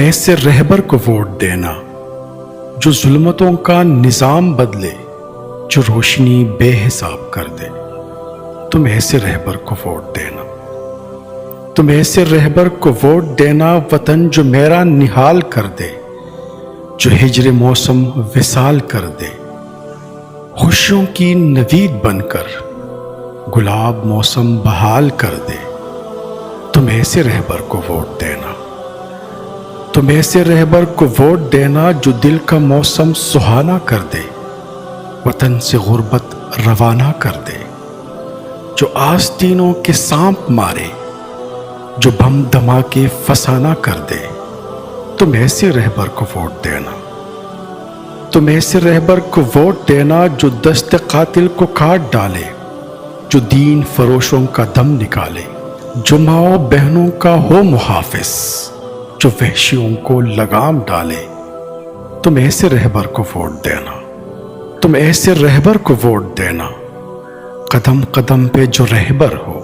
ایسے رہبر کو ووٹ دینا جو ظلمتوں کا نظام بدلے، جو روشنی بے حساب کر دے۔ تم ایسے رہبر کو ووٹ دینا، تم ایسے رہبر کو ووٹ دینا، وطن جو میرا نہال کر دے، جو ہجر موسم وصال کر دے، خوشیوں کی نوید بن کر گلاب موسم بحال کر دے۔ تم ایسے رہبر کو ووٹ دینا، تم ایسے رہبر کو ووٹ دینا جو دل کا موسم سہانا کر دے، وطن سے غربت روانہ کر دے، جو آستینوں کے سانپ مارے، جو بم دھماکے فسانہ کر دے۔ تم ایسے رہبر کو ووٹ دینا، تم ایسے رہبر کو ووٹ دینا جو دست قاتل کو کاٹ ڈالے، جو دین فروشوں کا دم نکالے، جو ماؤں بہنوں کا ہو محافظ، جو وحشیوں کو لگام ڈالے۔ تم ایسے رہبر کو ووٹ دینا، تم ایسے رہبر کو ووٹ دینا، قدم قدم پہ جو رہبر ہو،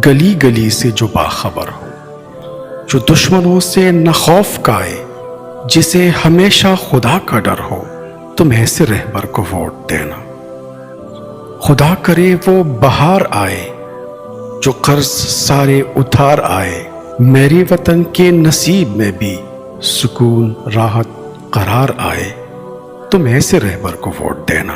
گلی گلی سے جو باخبر ہو، جو دشمنوں سے نہ خوف کھائے، جسے ہمیشہ خدا کا ڈر ہو۔ تم ایسے رہبر کو ووٹ دینا، خدا کرے وہ بہار آئے، جو قرض سارے اتار آئے، میرے وطن کے نصیب میں بھی سکون راحت قرار آئے۔ تم ایسے رہبر کو ووٹ دینا۔